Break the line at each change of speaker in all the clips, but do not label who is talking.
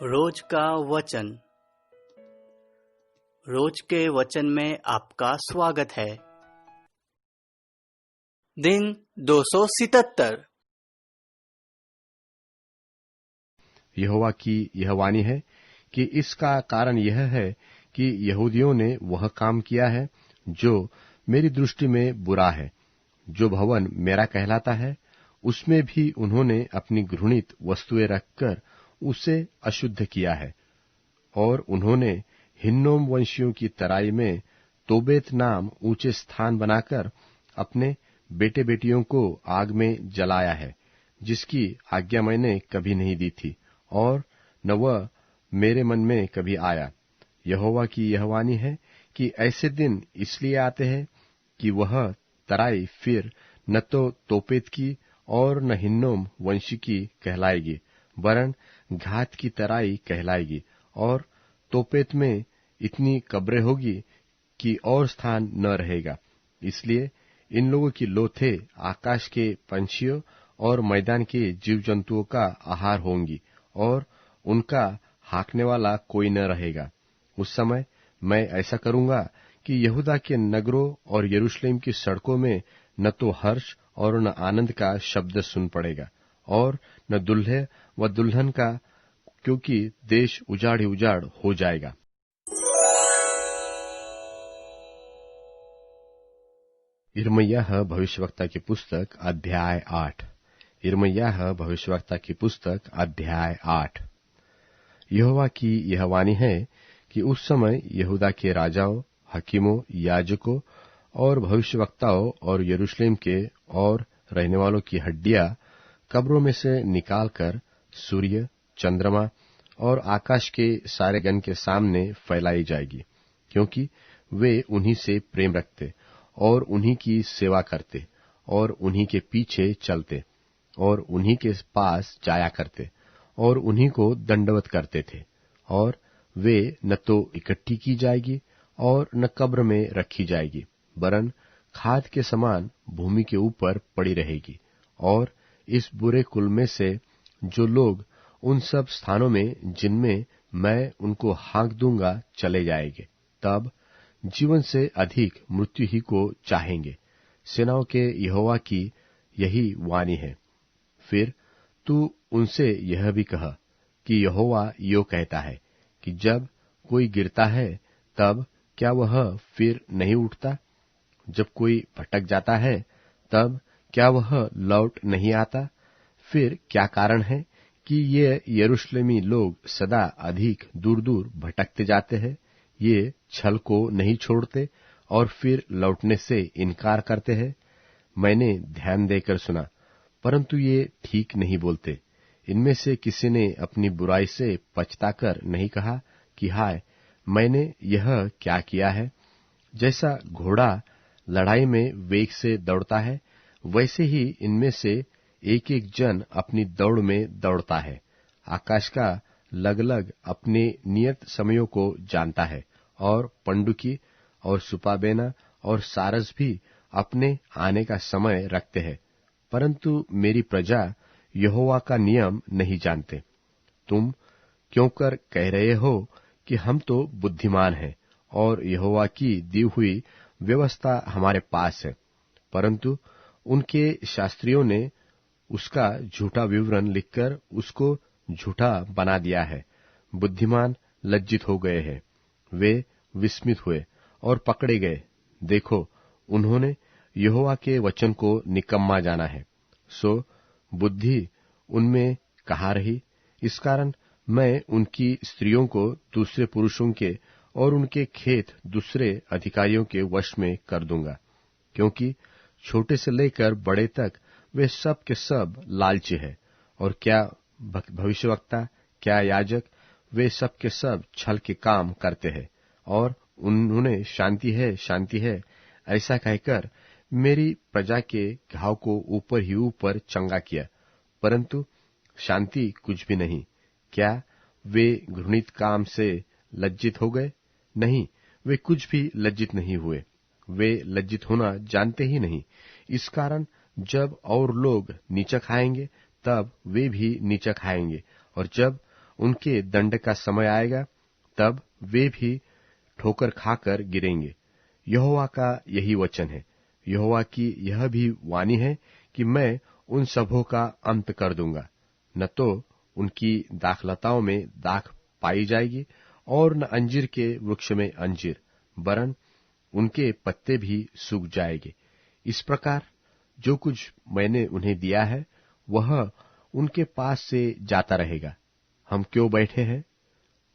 रोज का वचन। रोज के वचन में आपका स्वागत है। दिन 277।
यहोवा की यह वाणी है कि इसका कारण यह है कि यहूदियों ने वह काम किया है जो मेरी दृष्टि में बुरा है। जो भवन मेरा कहलाता है उसमें भी उन्होंने अपनी घृणित वस्तुएं रखकर उसे अशुद्ध किया है। और उन्होंने हिन्नोम वंशियों की तराई में तोबेत नाम ऊंचे स्थान बनाकर अपने बेटे बेटियों को आग में जलाया है, जिसकी आज्ञा मैंने कभी नहीं दी थी और न वह मेरे मन में कभी आया। यहोवा की यह वाणी है कि ऐसे दिन इसलिए आते हैं कि वह तराई फिर न तो तोपेत की और न हिन्नोम वंशी की कहलाएगी, वरन घात की तराई कहलाएगी। और तोपेत में इतनी कब्रें होगी कि और स्थान न रहेगा। इसलिए इन लोगों की लोथें आकाश के पंछियों और मैदान के जीव जंतुओं का आहार होंगी और उनका हाँकने वाला कोई न रहेगा। उस समय मैं ऐसा करूंगा कि यहूदा के नगरों और यरूशलेम की सड़कों में न तो हर्ष और न आनंद का शब्द सुन पड़ेगा और न दुल्हे व दुल्हन का, क्योंकि देश उजाड़ ही उजाड़ हो जाएगा। यिर्मयाह भविष्यवक्ता की पुस्तक अध्याय 8। यिर्मयाह भविष्यवक्ता की पुस्तक अध्याय 8। यहोवा की यह वाणी है कि उस समय यहूदा के राजाओं, हकीमों, याजकों और भविष्यवक्ताओं और यरूशलेम के और रहने वालों की हड्डियां कब्रों में से निकालकर सूर्य, चंद्रमा और आकाश के सारे गण के सामने फैलाई जाएगी, क्योंकि वे उन्हीं से प्रेम रखते और उन्हीं की सेवा करते और उन्हीं के पीछे चलते और उन्हीं के पास जाया करते और उन्हीं को दंडवत करते थे। और वे न तो इकट्ठी की जाएगी और न कब्र में रखी जाएगी, वरन खाद के समान भूमि के ऊपर पड़ी रहेगी। और इस बुरे कुल में से जो लोग उन सब स्थानों में जिनमें मैं उनको हाँक दूंगा चले जाएंगे, तब जीवन से अधिक मृत्यु ही को चाहेंगे। सेनाओं के यहोवा की यही वाणी है। फिर तू उनसे यह भी कह कि यहोवा यो कहता है कि जब कोई गिरता है तब क्या वह फिर नहीं उठता? जब कोई भटक जाता है तब क्या वह लौट नहीं आता? फिर क्या कारण है कि ये यरूशलेमी लोग सदा अधिक दूर दूर भटकते जाते हैं? ये छल को नहीं छोड़ते और फिर लौटने से इनकार करते हैं। मैंने ध्यान देकर सुना, परंतु ये ठीक नहीं बोलते। इनमें से किसी ने अपनी बुराई से पछताकर नहीं कहा कि हाय, मैंने यह क्या किया है। जैसा घोड़ा लड़ाई में वेग से दौड़ता है, वैसे ही इनमें से एक एक जन अपनी दौड़ में दौड़ता है। आकाश का लगलग अपने नियत समयों को जानता है और पंडुकी और सुपाबेना और सारस भी अपने आने का समय रखते हैं, परंतु मेरी प्रजा यहोवा का नियम नहीं जानते। तुम क्यों कर कह रहे हो कि हम तो बुद्धिमान हैं और यहोवा की दी हुई व्यवस्था हमारे पास है, परंतु उनके शास्त्रियों ने उसका झूठा विवरण लिखकर उसको झूठा बना दिया है। बुद्धिमान लज्जित हो गए हैं, वे विस्मित हुए और पकड़े गए। देखो, उन्होंने यहोवा के वचन को निकम्मा जाना है, सो बुद्धि उनमें कहाँ रही? इस कारण मैं उनकी स्त्रियों को दूसरे पुरुषों के और उनके खेत दूसरे अधिकारियों के वश में कर दूंगा, क्योंकि छोटे से लेकर बड़े तक वे सब के सब लालची है। और क्या भविष्यवक्ता, क्या याजक, वे सब के सब छल के काम करते हैं। और उन्होंने शांति है ऐसा कहकर मेरी प्रजा के घाव को ऊपर ही ऊपर चंगा किया, परंतु शांति कुछ भी नहीं। क्या वे घृणित काम से लज्जित हो गए? नहीं, वे कुछ भी लज्जित नहीं हुए। वे लज्जित होना जानते ही नहीं। इस कारण जब और लोग नीचा खाएंगे तब वे भी नीचा खाएंगे, और जब उनके दंड का समय आएगा, तब वे भी ठोकर खाकर गिरेंगे। यहोवा का यही वचन है। यहोवा की यह भी वाणी है कि मैं उन सबों का अंत कर दूंगा। न तो उनकी दाखलताओं में दाख पाई जाएगी और न अंजीर के वृक्ष में अंजीर, वरन उनके पत्ते भी सूख जाएंगे। इस प्रकार जो कुछ मैंने उन्हें दिया है वह उनके पास से जाता रहेगा। हम क्यों बैठे हैं?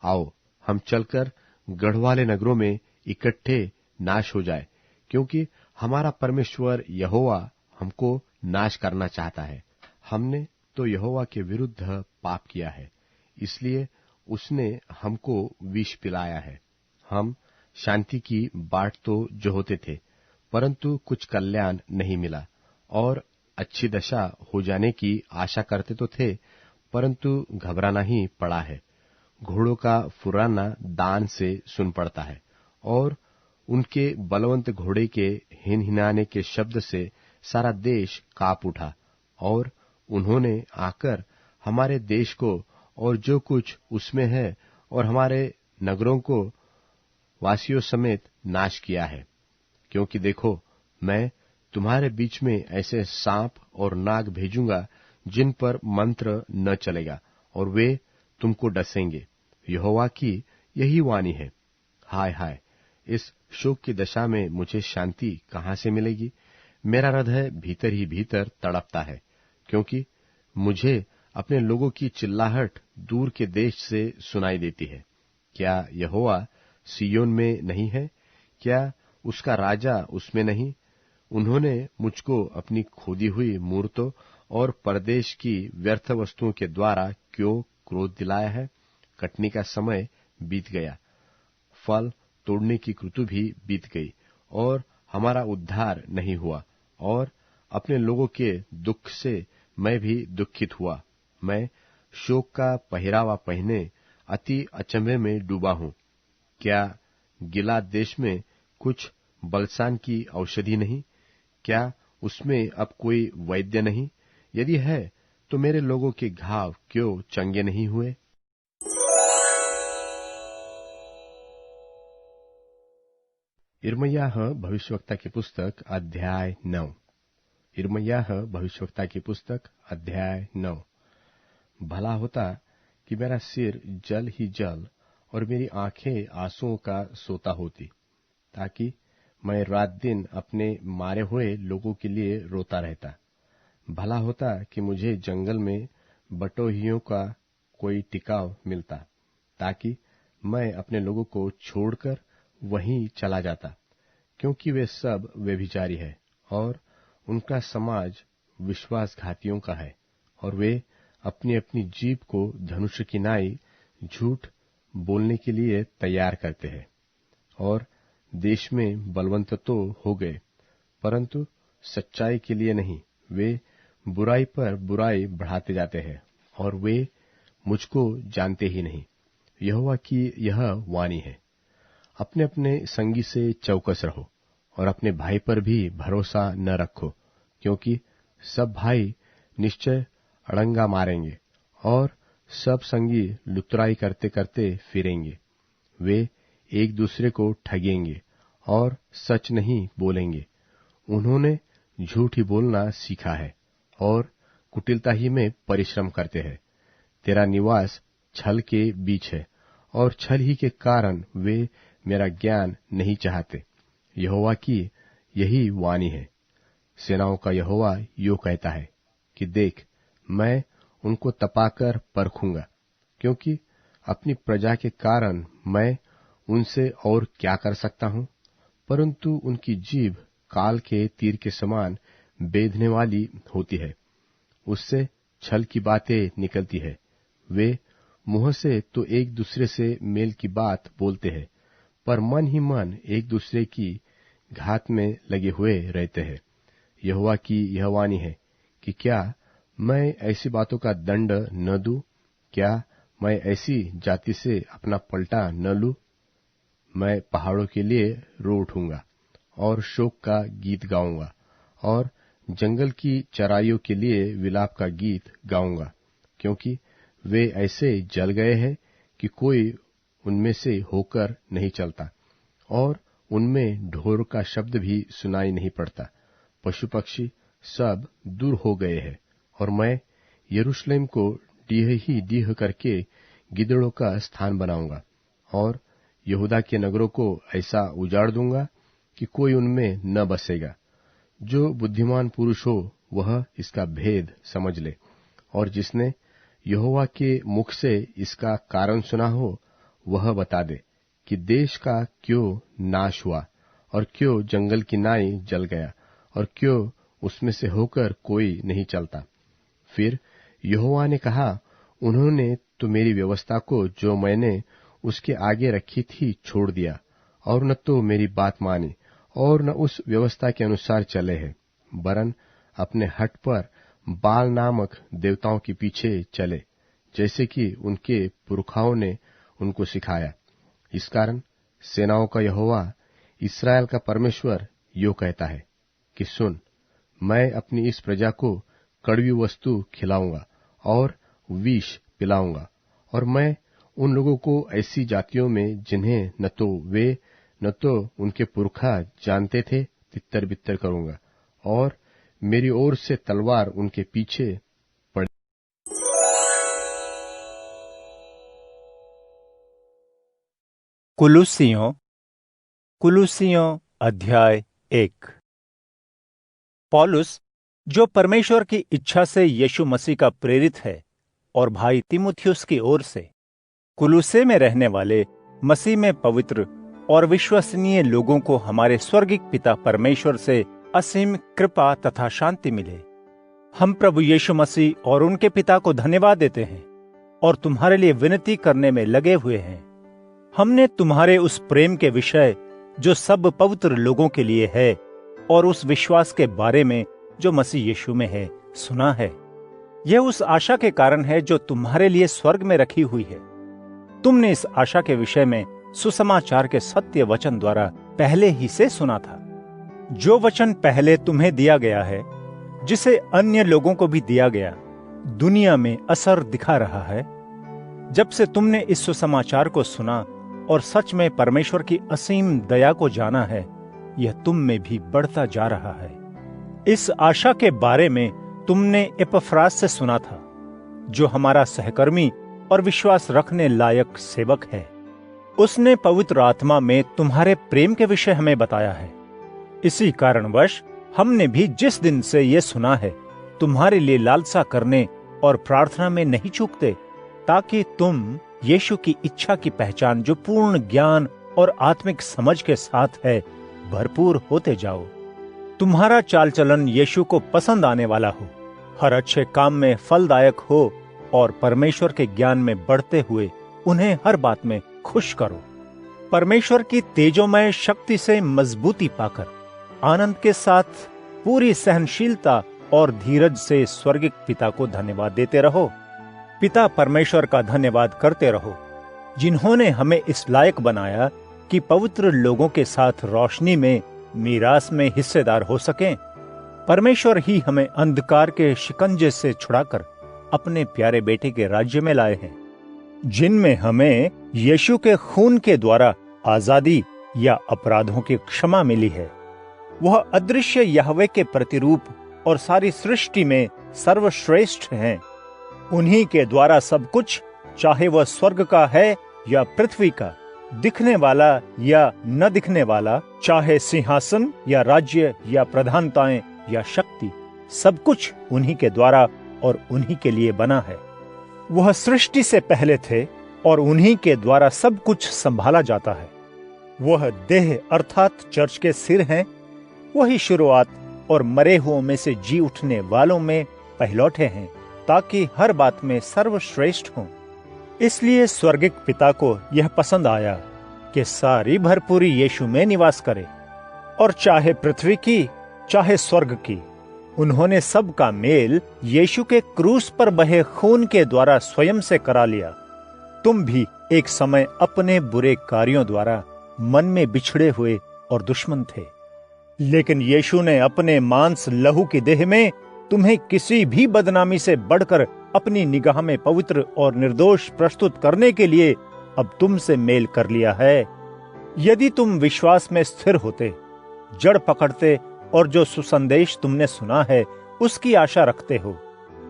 आओ हम चलकर गढ़वाले नगरों में इकट्ठे नाश हो जाए, क्योंकि हमारा परमेश्वर यहोवा हमको नाश करना चाहता है। हमने तो यहोवा के विरुद्ध पाप किया है, इसलिए उसने हमको विष पिलाया है। हम शांति की बाट तो जोहते थे, परंतु कुछ कल्याण नहीं मिला, और अच्छी दशा हो जाने की आशा करते तो थे, परंतु घबराना ही पड़ा है। घोड़ों का फुराना दान से सुन पड़ता है, और उनके बलवंत घोड़े के हिनहिनाने के शब्द से सारा देश कांप उठा। और उन्होंने आकर हमारे देश को और जो कुछ उसमें है और हमारे नगरों को वासियों समेत नाश किया है। क्योंकि देखो, मैं तुम्हारे बीच में ऐसे सांप और नाग भेजूंगा जिन पर मंत्र न चलेगा, और वे तुमको डसेंगे। यहोवा की यही वाणी है। हाय हाय, इस शोक की दशा में मुझे शांति कहाँ से मिलेगी? मेरा हृदय भीतर ही भीतर तड़पता है, क्योंकि मुझे अपने लोगों की चिल्लाहट दूर के देश से सुनाई देती है। क्या यहोवा सिय्योन में नहीं है? क्या उसका राजा उसमें नहीं? उन्होंने मुझको अपनी खोदी हुई मूर्तों और परदेश की व्यर्थ वस्तुओं के द्वारा क्यों क्रोध दिलाया है? कटनी का समय बीत गया, फल तोड़ने की ऋतु भी बीत गई, और हमारा उद्धार नहीं हुआ। और अपने लोगों के दुख से मैं भी दुखित हुआ। मैं शोक का पहरावा पहने अति अचंभे में डूबा हूं। क्या गिलाद देश में कुछ बलसान की औषधि नहीं? क्या उसमें अब कोई वैद्य नहीं? यदि है तो मेरे लोगों के घाव क्यों चंगे नहीं हुए? यिर्मयाह भविष्यवक्ता की पुस्तक अध्याय 9। यिर्मयाह भविष्यवक्ता की पुस्तक अध्याय 9। भला होता कि मेरा सिर जल ही जल और मेरी आंखें आंसुओं का सोता होती, ताकि मैं रात दिन अपने मारे हुए लोगों के लिए रोता रहता। भला होता कि मुझे जंगल में बटोहियों का कोई टिकाव मिलता, ताकि मैं अपने लोगों को छोड़कर वहीं चला जाता, क्योंकि वे सब व्यभिचारी है और उनका समाज विश्वासघातियों का है, और वे अपनी अपनी जीभ को धनुष की नाई झूठ बोलने के लिए तैयार करते हैं। और देश में बलवंत तो हो गए, परंतु सच्चाई के लिए नहीं। वे बुराई पर बुराई बढ़ाते जाते हैं, और वे मुझको जानते ही नहीं। यहोवा की यह वाणी है, अपने अपने संगी से चौकस रहो, और अपने भाई पर भी भरोसा न रखो, क्योंकि सब भाई निश्चय अड़ंगा मारेंगे, और सब संगी लुतराई करते करते फिरेंगे। वे एक दूसरे को ठगेंगे और सच नहीं बोलेंगे। उन्होंने झूठ ही बोलना सीखा है और कुटिलता ही में परिश्रम करते हैं। तेरा निवास छल के बीच है, और छल ही के कारण वे मेरा ज्ञान नहीं चाहते। यहोवा की यही वाणी है। सेनाओं का यहोवा यो कहता है कि देख, मैं उनको तपाकर परखूंगा, क्योंकि अपनी प्रजा के कारण मैं उनसे और क्या कर सकता हूं? परंतु उनकी जीभ काल के तीर के समान बेधने वाली होती है, उससे छल की बातें निकलती है। वे मुंह से तो एक दूसरे से मेल की बात बोलते हैं, पर मन ही मन एक दूसरे की घात में लगे हुए रहते हैं। यहोवा की यह वाणी है कि क्या मैं ऐसी बातों का दंड न दूं? क्या मैं ऐसी जाति से अपना पलटा न लूं? मैं पहाड़ों के लिए रो उठूंगा और शोक का गीत गाऊंगा, और जंगल की चराइयों के लिए विलाप का गीत गाऊंगा, क्योंकि वे ऐसे जल गए हैं कि कोई उनमें से होकर नहीं चलता, और उनमें ढोर का शब्द भी सुनाई नहीं पड़ता। पशु पक्षी सब दूर हो गए हैं, और मैं यरूशलेम को डीह ही डीह करके गिदड़ों का स्थान बनाऊंगा, और यहूदा के नगरों को ऐसा उजाड़ दूंगा कि कोई उनमें न बसेगा। जो बुद्धिमान पुरुष हो वह इसका भेद समझ ले, और जिसने यहोवा के मुख से इसका कारण सुना हो वह बता दे कि देश का क्यों नाश हुआ, और क्यों जंगल की नाई जल गया, और क्यों उसमें से होकर कोई नहीं चलता। फिर यहोवा ने कहा, उन्होंने तो मेरी व्यवस्था को जो मैंने उसके आगे रखी थी छोड़ दिया, और न तो मेरी बात मानी, और न उस व्यवस्था के अनुसार चले हैं, वरन अपने हठ पर बाल नामक देवताओं के पीछे चले, जैसे कि उनके पुरखाओं ने उनको सिखाया। इस कारण सेनाओं का यहोवा, इस्राएल का परमेश्वर यो कहता है कि सुन, मैं अपनी इस प्रजा को कड़वी वस्तु खिलाऊंगा और विष पिलाऊंगा, और मैं उन लोगों को ऐसी जातियों में जिन्हें न तो वे न तो उनके पुरखा जानते थे तितर बितर करूंगा, और मेरी ओर से तलवार उनके पीछे पड़े।
कुलुसियों अध्याय 1। पौलुस, जो परमेश्वर की इच्छा से यीशु मसीह का प्रेरित है, और भाई तीमुथियुस की ओर से कुलुसे में रहने वाले मसीह में पवित्र और विश्वसनीय लोगों को हमारे स्वर्गिक पिता परमेश्वर से असीम कृपा तथा शांति मिले। हम प्रभु यीशु मसीह और उनके पिता को धन्यवाद देते हैं और तुम्हारे लिए विनती करने में लगे हुए हैं। हमने तुम्हारे उस प्रेम के विषय जो सब पवित्र लोगों के लिए है, और उस विश्वास के बारे में जो मसीह यीशु में है, सुना है। यह उस आशा के कारण है जो तुम्हारे लिए स्वर्ग में रखी हुई है। तुमने इस आशा के विषय में सुसमाचार के सत्य वचन द्वारा पहले ही से सुना था, जो वचन पहले तुम्हें दिया गया है, जिसे अन्य लोगों को भी दिया गया, दुनिया में असर दिखा रहा है। जब से तुमने इस सुसमाचार को सुना और सच में परमेश्वर की असीम दया को जाना है, यह तुम में भी बढ़ता जा रहा है। इस आशा के बारे में तुमने एपफ्रास से सुना था, जो हमारा सहकर्मी और विश्वास रखने लायक सेवक है। उसने पवित्र आत्मा में तुम्हारे प्रेम के विषय हमें बताया है। इसी कारणवश हमने भी जिस दिन से ये सुना है, तुम्हारे लिए लालसा करने और प्रार्थना में नहीं चूकते, ताकि तुम यीशु की इच्छा की पहचान जो पूर्ण ज्ञान और आत्मिक समझ के साथ है, भरपूर होते जाओ। तुम्हारा चाल चलन यीशु को पसंद आने वाला हो, हर अच्छे काम में फलदायक हो, और परमेश्वर के ज्ञान में बढ़ते हुए उन्हें हर बात में खुश करो। परमेश्वर की तेजोमय शक्ति से मजबूती पाकर आनंद के साथ पूरी सहनशीलता और धीरज से स्वर्गिक पिता को धन्यवाद देते रहो। पिता परमेश्वर का धन्यवाद करते रहो, जिन्होंने हमें इस लायक बनाया कि पवित्र लोगों के साथ रोशनी में मीरास में हिस्सेदार हो सकें। परमेश्वर ही हमें अंधकार के शिकंजे से छुड़ाकर अपने प्यारे बेटे के राज्य में लाए हैं, जिनमें हमें यीशु के खून के द्वारा आजादी या अपराधों की क्षमा मिली है। वह अदृश्य यहोवे के प्रतिरूप और सारी सृष्टि में सर्वश्रेष्ठ हैं। उन्हीं के द्वारा सब कुछ, चाहे वह स्वर्ग का है या पृथ्वी का, दिखने वाला या न दिखने वाला, चाहे सिंहासन या राज्य या प्रधानताएं या शक्ति, सब कुछ उन्हीं के द्वारा और उन्हीं के लिए बना है। वह सृष्टि से पहले थे और उन्हीं के द्वारा सब कुछ संभाला जाता है। वह देह अर्थात चर्च के सिर हैं। वही शुरुआत और मरे हुओं में से जी उठने वालों में पहलौठे हैं, ताकि हर बात में सर्वश्रेष्ठ हों। इसलिए स्वर्गिक पिता को यह पसंद आया कि सारी भरपूरी यीशु में निवास करे, और चाहे पृथ्वी की चाहे स्वर्ग की, उन्होंने सब का मेल यीशु के क्रूस पर बहे खून के द्वारा स्वयं से करा लिया। तुम भी एक समय अपने बुरे कार्यों द्वारा मन में बिछड़े हुए और दुश्मन थे, लेकिन यीशु ने अपने मांस लहू की देह में तुम्हें किसी भी बदनामी से बढ़कर अपनी निगाह में पवित्र और निर्दोष प्रस्तुत करने के लिए अब तुमसे मेल कर लिया है। यदि तुम विश्वास में स्थिर होते, जड़ पकड़ते और जो सुसंदेश तुमने सुना है उसकी आशा रखते हो,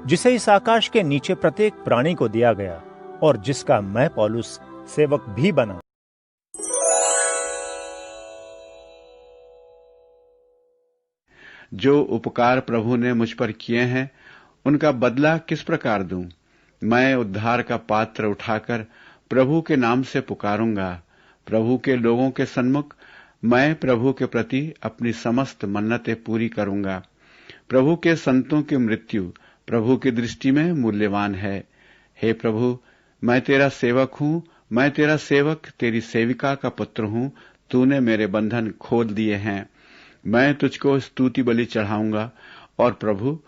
जिसे इस आकाश के नीचे प्रत्येक प्राणी को दिया गया और जिसका मैं पौलुस सेवक भी बना।
जो उपकार प्रभु ने मुझ पर किए हैं उनका बदला किस प्रकार दूं? मैं उद्धार का पात्र उठाकर प्रभु के नाम से पुकारूंगा। प्रभु के लोगों के सन्मुख मैं प्रभु के प्रति अपनी समस्त मन्नतें पूरी करूंगा। प्रभु के संतों की मृत्यु प्रभु की दृष्टि में मूल्यवान है। हे प्रभु, मैं तेरा सेवक हूं, मैं तेरा सेवक, तेरी सेविका का पुत्र हूं। तूने मेरे बंधन खोल दिए हैं। मैं तुझको स्तुति बलि चढ़ाऊंगा और प्रभु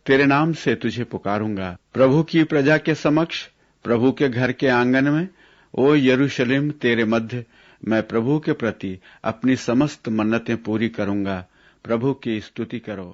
तेरे नाम से तुझे पुकारूंगा। प्रभु की प्रजा के समक्ष, प्रभु के घर के आंगन में, ओ यरूशलेम, तेरे मध्य मैं प्रभु के प्रति अपनी समस्त मन्नतें पूरी करूंगा। प्रभु की स्तुति करो।